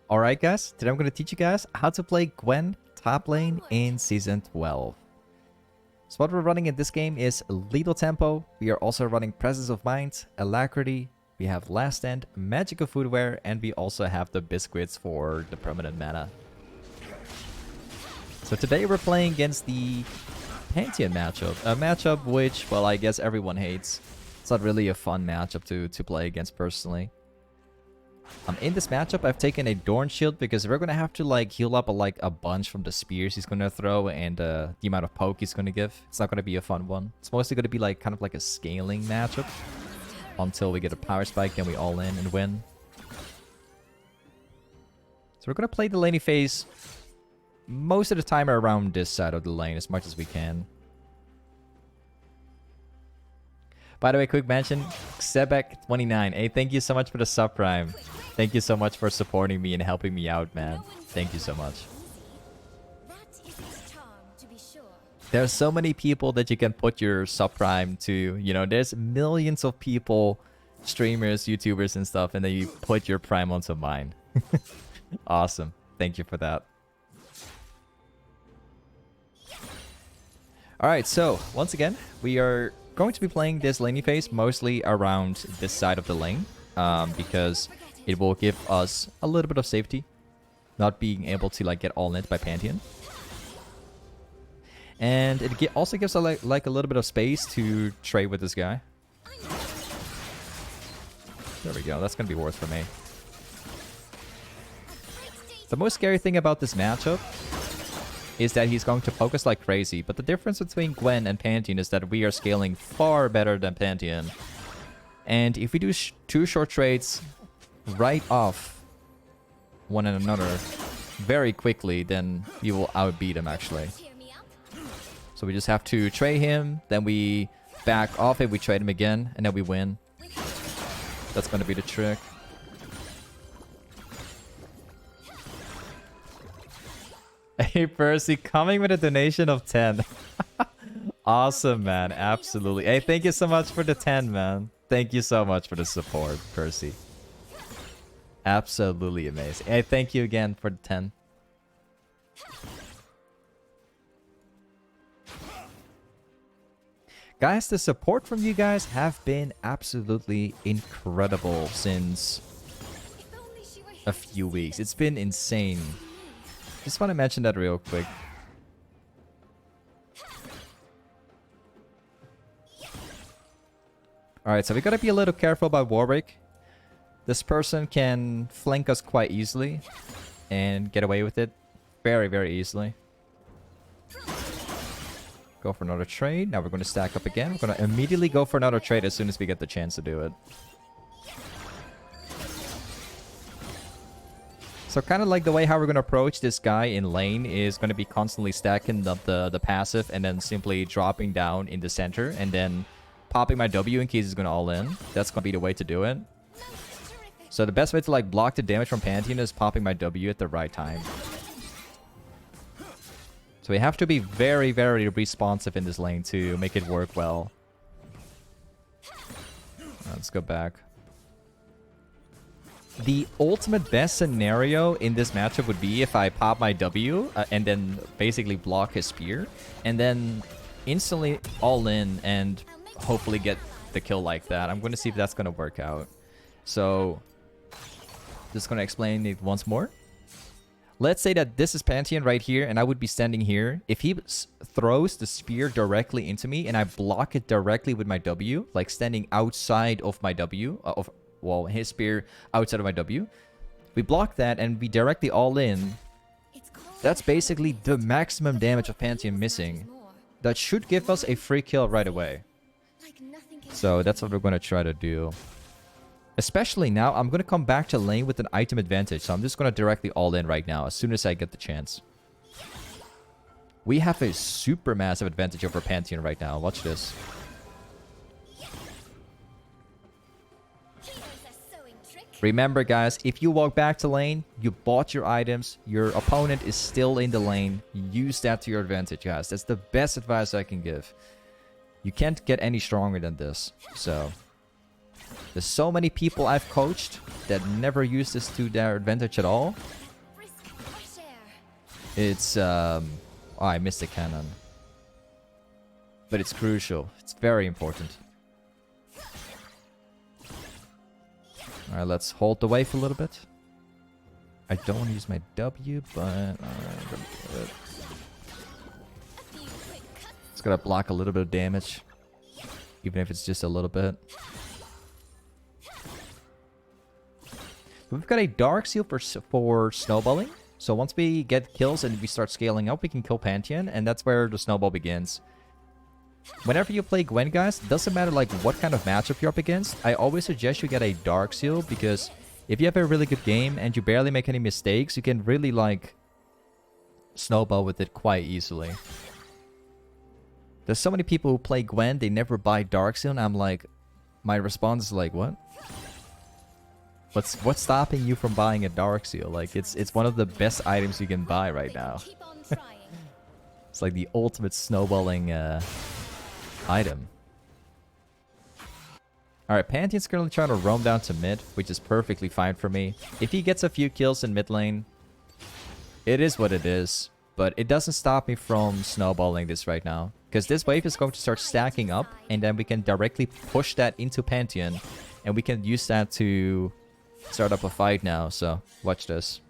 Alright guys, today I'm going to teach you guys how to play Gwen top lane in Season 12. So what we're running in this game is Lethal Tempo, we are also running Presence of Mind, Alacrity, we have Last Stand, Magical Footwear, and we also have the Biscuits for the permanent mana. So today we're playing against the Pantheon matchup, a matchup which, well, I guess everyone hates. It's not really a fun matchup to play against personally. In this matchup, I've taken a Dorn Shield because we're going to have to like heal up a bunch from the spears he's going to throw and the amount of poke he's going to give. It's not going to be a fun one. It's mostly going to be like kind of like a scaling matchup until we get a power spike, then we all in and win. So we're going to play the laning phase most of the time around this side of the lane as much as we can. By the way, quick mention, Sebek29. Hey, thank you so much for the subprime. Thank you so much for supporting me and helping me out, man. Thank you so much. There are so many people that you can put your subprime to. You know, there's millions of people, streamers, YouTubers and stuff, and then you put your prime onto mine. Awesome. Thank you for that. Alright, so once again, we are going to be playing this laning phase mostly around this side of the lane, because it will give us a little bit of safety, not being able to like get all in by Pantheon, and it also gives us like a little bit of space to trade with this guy. There we go. That's gonna be worth for me. The most scary thing about this matchup is that he's going to focus like crazy, but the difference between Gwen and Pantheon is that we are scaling far better than Pantheon. And if we do two short trades right off one and another very quickly, then we will outbeat him actually. So we just have to trade him, then we back off it, we trade him again, and then we win. That's going to be the trick. Hey Percy, coming with a donation of 10. Awesome, man. Absolutely. Hey, thank you so much for the 10, man. Thank you so much for the support, Percy. Absolutely amazing. Hey, thank you again for the 10. Guys, the support from you guys have been absolutely incredible since a few weeks. It's been insane. Just want to mention that real quick. Alright, so we gotta be a little careful about Warwick. This person can flank us quite easily and get away with it very, very easily. Go for another trade. Now we're going to stack up again. We're going to immediately go for another trade as soon as we get the chance to do it. So kind of like the way how we're going to approach this guy in lane is going to be constantly stacking up the passive and then simply dropping down in the center and then popping my W in case he's going to all in. That's going to be the way to do it. So the best way to like block the damage from Pantheon is popping my W at the right time. So we have to be very, very responsive in this lane to make it work well. Let's go back. The ultimate best scenario in this matchup would be if I pop my W and then basically block his spear and then instantly all in and hopefully get the kill like that. I'm going to see if that's going to work out. So just going to explain it once more. Let's say that this is Pantheon right here and I would be standing here. If he throws the spear directly into me and I block it directly with my W, like standing outside of my W, well, his spear outside of my W. We block that and we directly all in. That's basically the maximum damage of Pantheon missing. That should give us a free kill right away. So that's what we're going to try to do. Especially now, I'm going to come back to lane with an item advantage. So I'm just going to directly all in right now as soon as I get the chance. We have a super massive advantage over Pantheon right now. Watch this. Remember guys, if you walk back to lane, you bought your items, your opponent is still in the lane, use that to your advantage guys. That's the best advice I can give. You can't get any stronger than this, so There's so many people I've coached that never use this to their advantage at all. It's, oh, I missed the cannon. But it's crucial. It's very important. Alright, let's hold the wave a little bit. I don't want to use my W, but... It's gonna block a little bit of damage. Even if it's just a little bit. We've got a Dark Seal for Snowballing. So once we get kills and we start scaling up, we can kill Pantheon. And that's where the snowball begins. Whenever you play Gwen, guys, it doesn't matter like what kind of matchup you're up against. I always suggest you get a Dark Seal, because if you have a really good game and you barely make any mistakes, you can really like snowball with it quite easily. There's so many people who play Gwen, they never buy Dark Seal, and I'm like, my response is like, what? What's stopping you from buying a Dark Seal? Like, it's one of the best items you can buy right now. It's like the ultimate snowballing item. Alright, Pantheon's currently trying to roam down to mid, which is perfectly fine for me. If he gets a few kills in mid lane, it is what it is. But it doesn't stop me from snowballing this right now. Because this wave is going to start stacking up, and then we can directly push that into Pantheon. And we can use that to start up a fight now, so watch this.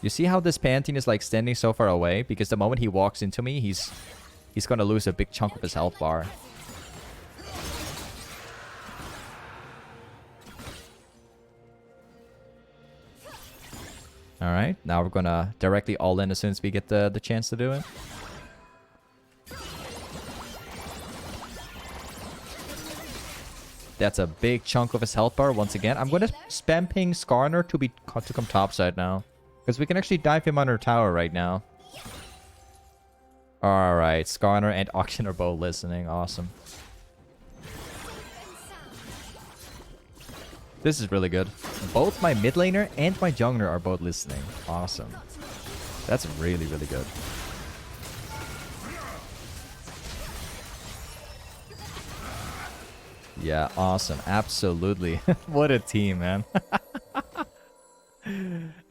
You see how this Pantheon is like standing so far away? Because the moment he walks into me, he's gonna lose a big chunk of his health bar. Alright, now we're gonna directly all in as soon as we get the chance to do it. That's a big chunk of his health bar once again. I'm gonna spam ping Skarner to come topside now. Because we can actually dive him under tower right now. Alright, Skarner and Auction are both listening. Awesome. This is really good. Both my mid laner and my jungler are both listening. Awesome. That's really, really good. Yeah, awesome. Absolutely. What a team, man.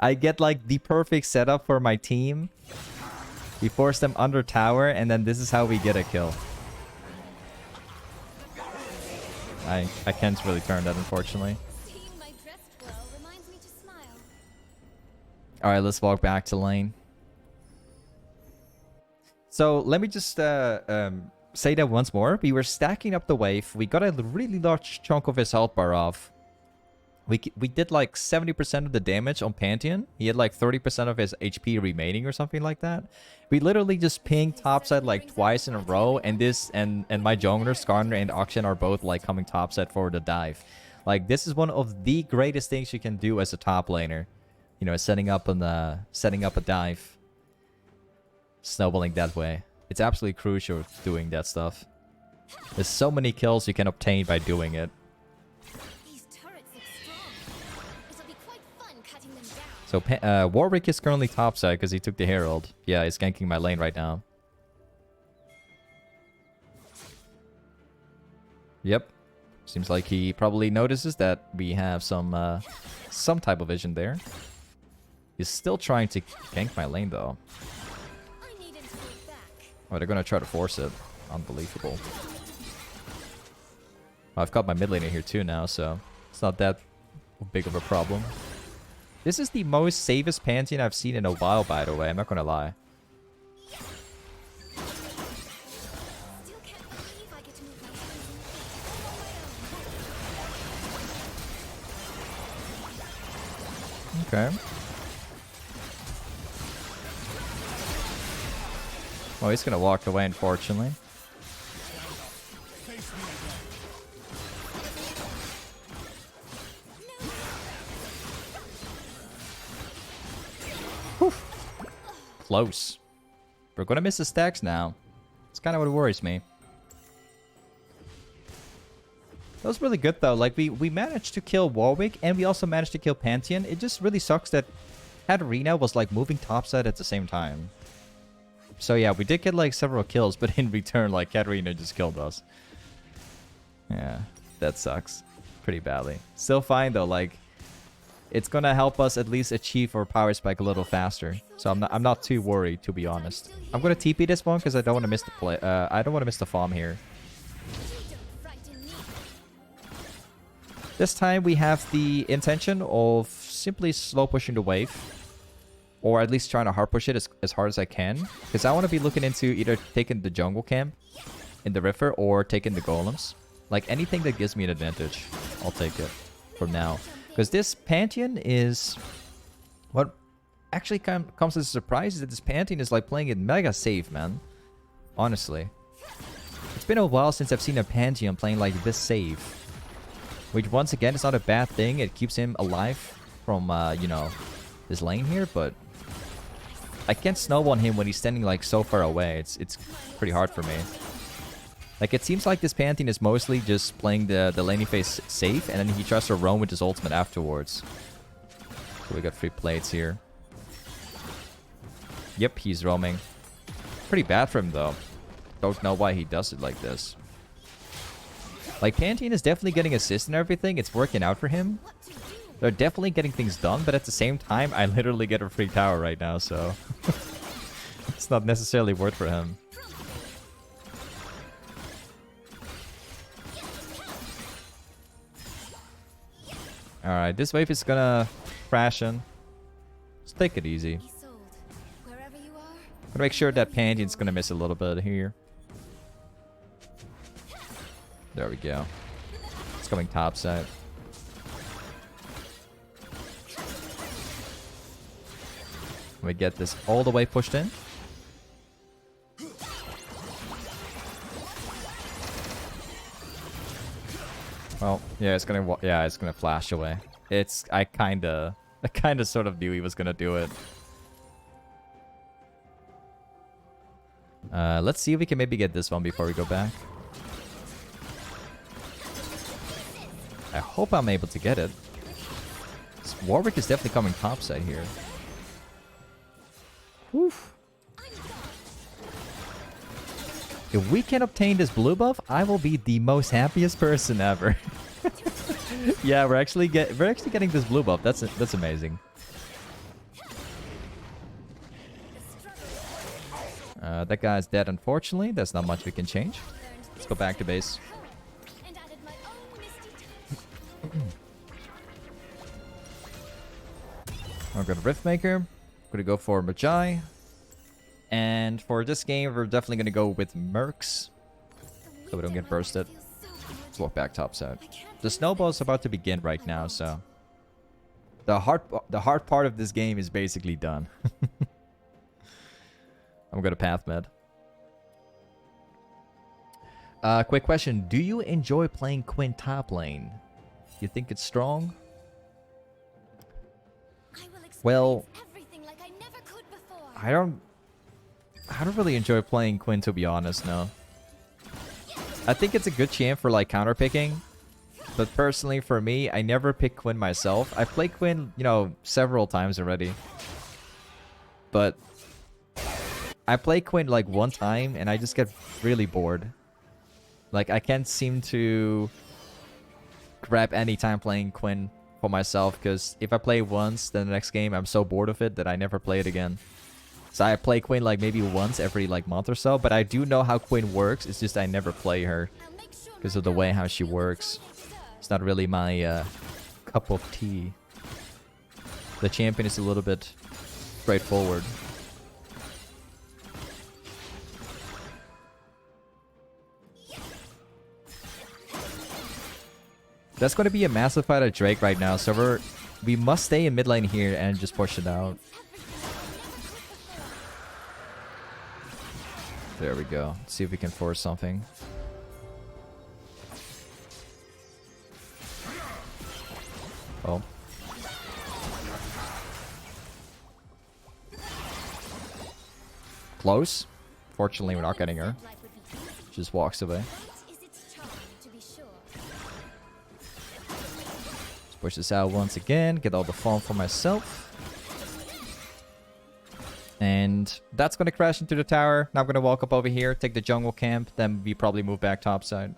I get like the perfect setup for my team. We force them under tower, and then this is how we get a kill. I can't really turn that, unfortunately. Alright, let's walk back to lane. So let me just say that once more. We were stacking up the wave. We got a really large chunk of his health bar off. We did like 70% of the damage on Pantheon. He had like 30% of his HP remaining or something like that. We literally just pinged topside like twice in a row, and my jungler, Skarner, and Auction are both like coming topside for the dive. Like, this is one of the greatest things you can do as a top laner. You know, setting up a dive. Snowballing that way. It's absolutely crucial doing that stuff. There's so many kills you can obtain by doing it. So Warwick is currently topside because he took the Herald. Yeah, he's ganking my lane right now. Yep. Seems like he probably notices that we have some type of vision there. He's still trying to gank my lane though. Oh, they're gonna try to force it. Unbelievable. Oh, I've got my mid laner here too now, so it's not that big of a problem. This is the most safest Pantheon I've seen in a while, by the way. I'm not gonna lie. Okay. Oh, he's gonna walk away, unfortunately. Whew. Close. We're gonna miss the stacks now. It's kind of what worries me. That was really good though. Like we managed to kill Warwick and we also managed to kill Pantheon. It just really sucks that Katarina was like moving topside at the same time. So yeah, we did get like several kills, but in return, like Katarina just killed us. Yeah, that sucks pretty badly. Still fine though. Like, it's gonna help us at least achieve our power spike a little faster. So I'm not too worried, to be honest. I'm gonna TP this one because I don't want to miss the play. I don't want to miss the farm here. This time we have the intention of simply slow pushing the wave. Or at least trying to hard push it as hard as I can. Because I want to be looking into either taking the jungle camp in the river or taking the golems. Like anything that gives me an advantage, I'll take it for now. Because this Pantheon is... What actually comes as a surprise is that this Pantheon is like playing it mega safe, man. Honestly. It's been a while since I've seen a Pantheon playing like this safe. Which once again is not a bad thing. It keeps him alive from, you know, this lane here. But I can't snowball on him when he's standing like so far away. It's pretty hard for me. Like, it seems like this Pantheon is mostly just playing the laning phase safe, and then he tries to roam with his ultimate afterwards. So we got 3 plates here. Yep, he's roaming. Pretty bad for him, though. Don't know why he does it like this. Like, Pantheon is definitely getting assist and everything. It's working out for him. They're definitely getting things done, but at the same time, I literally get a free tower right now, so... it's not necessarily worth for him. Alright, this wave is gonna crash in. Just take it easy. Gonna make sure that Pantheon's gonna miss a little bit here. There we go. It's coming top side. We get this all the way pushed in. Well, yeah, it's gonna flash away. I kinda sort of knew he was gonna do it. Let's see if we can maybe get this one before we go back. I hope I'm able to get it. This Warwick is definitely coming topside here. Woof. If we can obtain this blue buff, I will be the most happiest person ever. Yeah, we're actually getting this blue buff. That's amazing. That guy's dead, unfortunately. There's not much we can change. Let's go back to base. We're going to riftmaker. Gonna go for mejai. And for this game, we're definitely gonna go with mercs, so we don't get bursted. Let's walk back topside. The snowball is about to begin right now, so the hard part of this game is basically done. I'm gonna path med. Quick question: do you enjoy playing Gwen top lane? You think it's strong? Well, I don't really enjoy playing Gwen, to be honest, no. I think it's a good champ for like counter picking, but personally for me, I never pick Gwen myself. I played Gwen, you know, several times already, but I play Gwen like one time and I just get really bored. Like, I can't seem to grab any time playing Gwen for myself, because if I play once, then the next game I'm so bored of it that I never play it again. So I play Gwen like maybe once every like month or so, but I do know how Gwen works. It's just I never play her because of the way how she works. It's not really my cup of tea. The champion is a little bit straightforward. That's going to be a massive fight at Drake right now, so we must stay in mid lane here and just push it out. There we go. Let's see if we can force something. Oh. Close. Fortunately, we're not getting her. Just walks away. Let's push this out once again. Get all the farm for myself. And that's going to crash into the tower. Now I'm going to walk up over here, take the jungle camp, then we probably move back topside.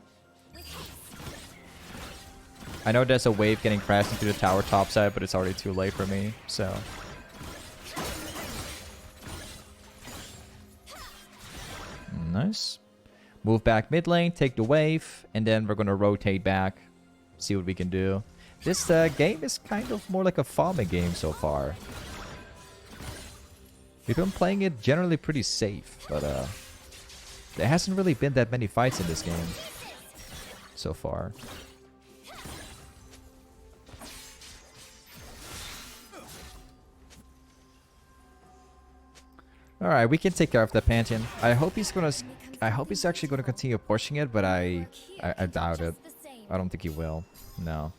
I know there's a wave getting crashed into the tower topside, but it's already too late for me, so... Nice. Move back mid lane, take the wave, and then we're going to rotate back, see what we can do. This game is kind of more like a farming game so far. We've been playing it generally pretty safe, but there hasn't really been that many fights in this game so far. All right, we can take care of the Pantheon. I hope he's actually gonna continue pushing it, but I doubt it. I don't think he will. No.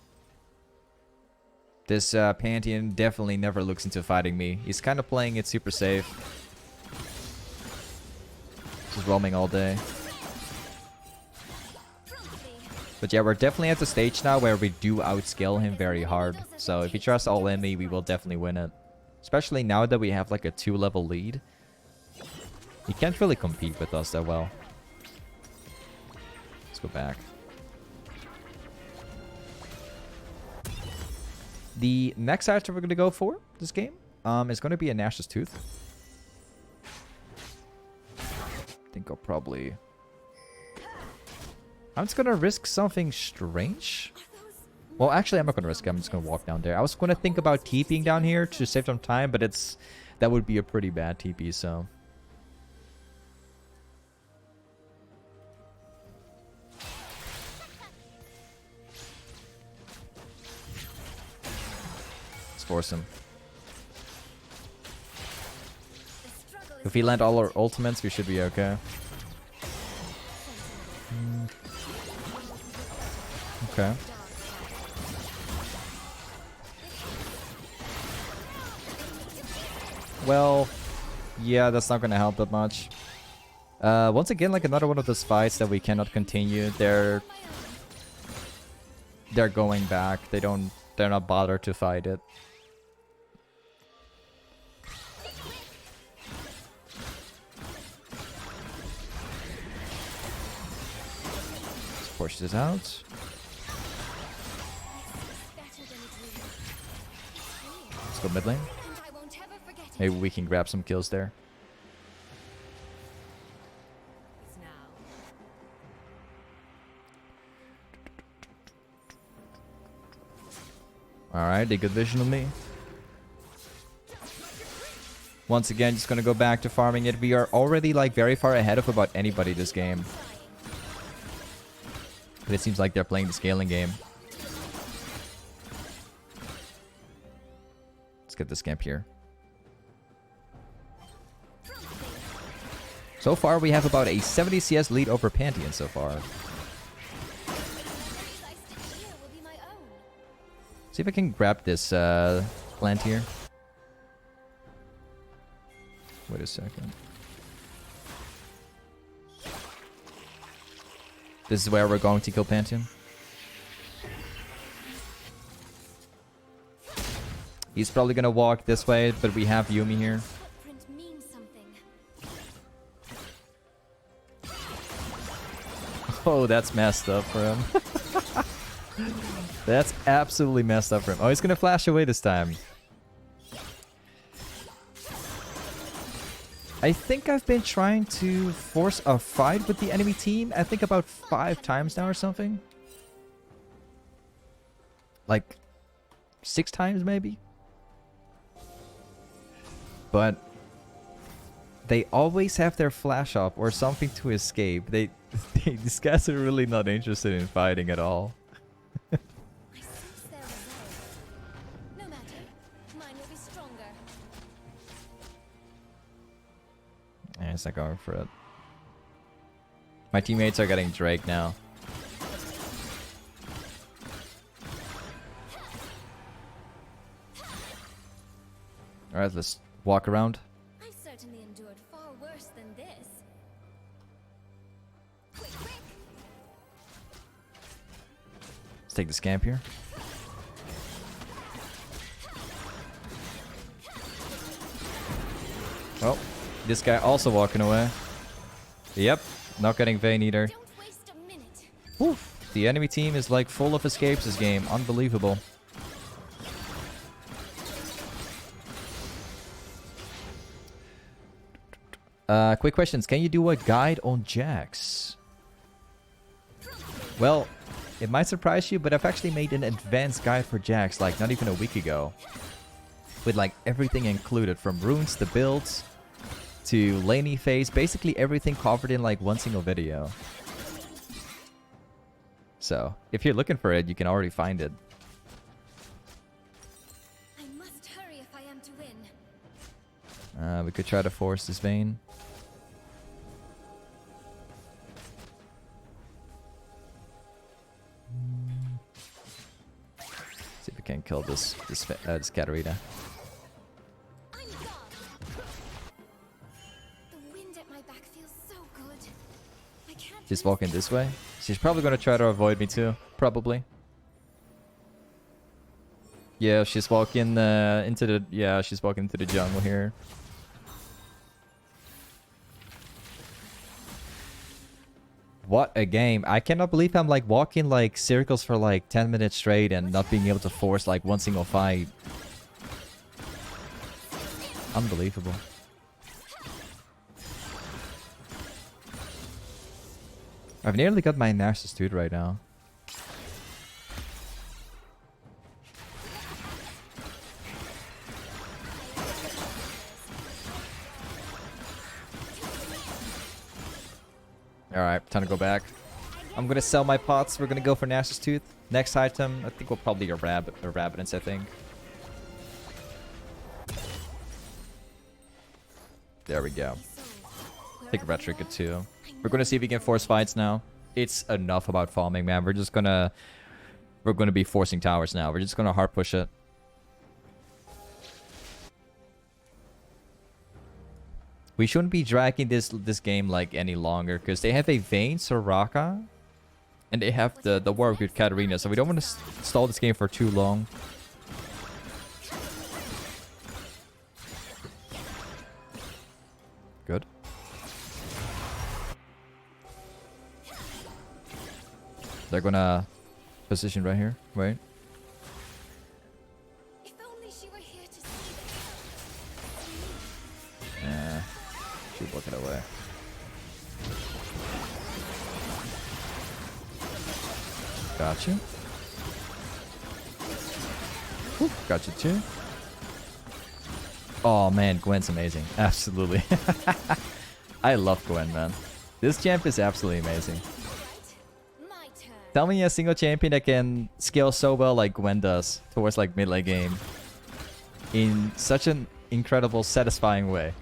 This Pantheon definitely never looks into fighting me. He's kind of playing it super safe. Just roaming all day. But yeah, we're definitely at the stage now where we do outscale him very hard. So if he trusts all in me, we will definitely win it. Especially now that we have like a 2-level lead. He can't really compete with us that well. Let's go back. The next item we're going to go for this game is going to be a Nashor's Tooth. I think I'll probably... I'm just going to risk something strange. Well, actually, I'm not going to risk it. I'm just going to walk down there. I was going to think about TPing down here to save some time, but that would be a pretty bad TP, so... Force him. If we land all our ultimates, we should be okay. Okay. Well, yeah, that's not gonna help that much. Once again, like another one of those fights that we cannot continue. They're going back. They're not bothered to fight it. Push this out. Let's go mid lane. Maybe we can grab some kills there. Alright, they good vision on me. Once again, just gonna go back to farming it. We are already like very far ahead of about anybody this game. But it seems like they're playing the scaling game. Let's get this camp here. So far, we have about a 70 CS lead over Pantheon so far. See if I can grab this plant here. Wait a second. This is where we're going to kill Pantheon. He's probably gonna walk this way, but we have Yuumi here. Oh, that's messed up for him. That's absolutely messed up for him. Oh, he's gonna flash away this time. I think I've been trying to force a fight with the enemy team, I think about 5 times now or something. Like 6 times maybe. But they always have their flash up or something to escape. These guys are really not interested in fighting at all. Yeah, it's not going for it. My teammates are getting Drake now. Alright, let's walk around. I've certainly endured far worse than this. Quick, quick. Let's take the scamp here. Well, this guy also walking away. Yep, not getting Vayne either. Don't waste a minute. Whew. The enemy team is like full of escapes this game. Unbelievable. Quick questions. Can you do a guide on Jax? Well, it might surprise you, but I've actually made an advanced guide for Jax like not even a week ago. With like everything included, from runes to builds to laney phase, basically everything covered in like one single video. So, if you're looking for it, you can already find it. I must hurry if I am to win. We could try to force this Vayne. See if we can kill this Katarina. I'm gone. The wind at my back feels so good. I can't. She's walking this way. She's probably gonna try to avoid me too. Probably. Yeah, she's walking into the. Yeah, she's walking into the jungle here. What a game. I cannot believe I'm like walking like circles for like 10 minutes straight and not being able to force like one single fight. Unbelievable. I've nearly got my nashor dude right now. Alright, time to go back. I'm gonna sell my pots. We're gonna go for Nashor's Tooth. Next item, I think we'll probably a rabadons, I think. There we go. Take a red trigger too. We're gonna see if we can force fights now. It's enough about farming, man. We're gonna be forcing towers now. We're just gonna hard push it. We shouldn't be dragging this game like any longer because they have a Vayne Soraka and they have the Warwick with Katarina, so we don't want to stall this game for too long. Good. They're gonna position right here. Wait. If only she were here to see Yeah. Keep looking away. Gotcha. Whew, gotcha too. Oh man, Gwen's amazing. Absolutely. I love Gwen, man. This champ is absolutely amazing. my turn. Tell me a single champion that can scale so well like Gwen does towards like mid late game in such an incredible, satisfying way.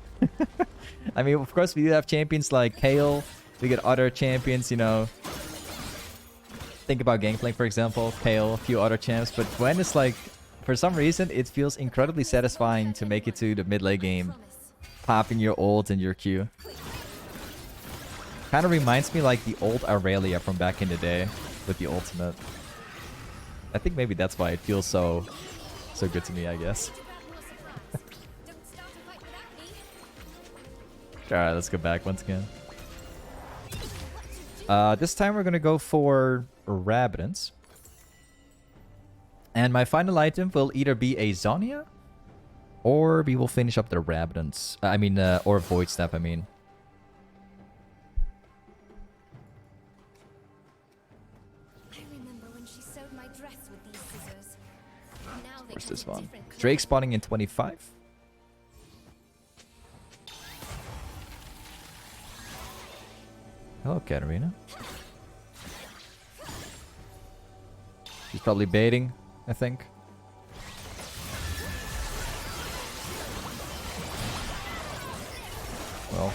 I mean, of course, we do have champions like Kale. We get other champions, you know. Think about Gangplank, for example. Kale, a few other champs. But Gwen is like, for some reason, it feels incredibly satisfying to make it to the mid-late game. Popping your ult and your Q. Kind of reminds me like the old Aurelia from back in the day with the ultimate. I think maybe that's why it feels so good to me, I guess. Don't start a fight without me. Alright, let's go back once again. This time we're gonna go for rabadons. And my final item will either be a zhonya, or we will finish up the rabadons. Or void step, I mean. I remember when she sewed my dress with these scissors. Now they Where's cut this a one? different cloth. Drake spawning in 25. Hello, Katarina. She's probably baiting, I think. Well.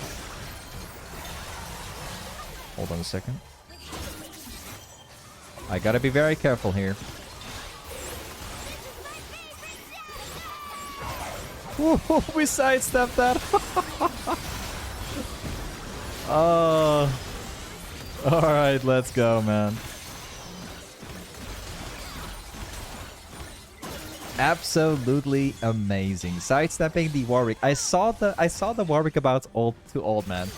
Hold on a second. I gotta be very careful here. Whoa, we sidestepped that. Oh. Alright, let's go, man. Absolutely amazing. Sidestepping the Warwick. I saw the Warwick about ult to ult, man.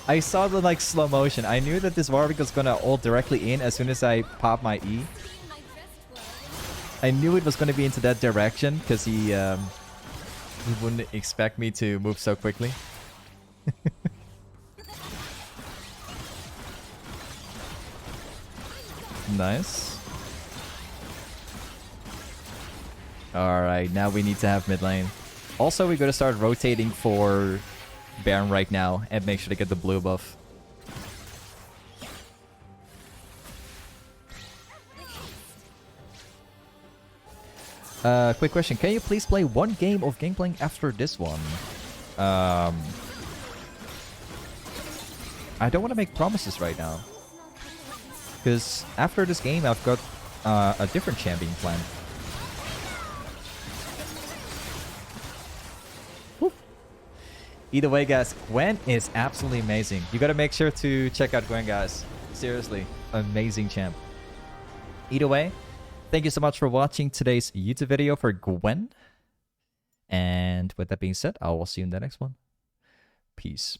I saw the like slow motion. I knew that this Warwick was gonna ult directly in as soon as I pop my E. I knew it was gonna be into that direction because he wouldn't expect me to move so quickly. Nice. Alright, now we need to have mid lane. Also, we gotta start rotating for Baron right now and make sure to get the blue buff. Quick question. Can you please play one game of Gangplank after this one? I don't want to make promises right now. Because after this game, I've got a different champion plan. Woo. Either way, guys, Gwen is absolutely amazing. You gotta make sure to check out Gwen, guys. Seriously, amazing champ. Either way, thank you so much for watching today's YouTube video for Gwen. And with that being said, I will see you in the next one. Peace.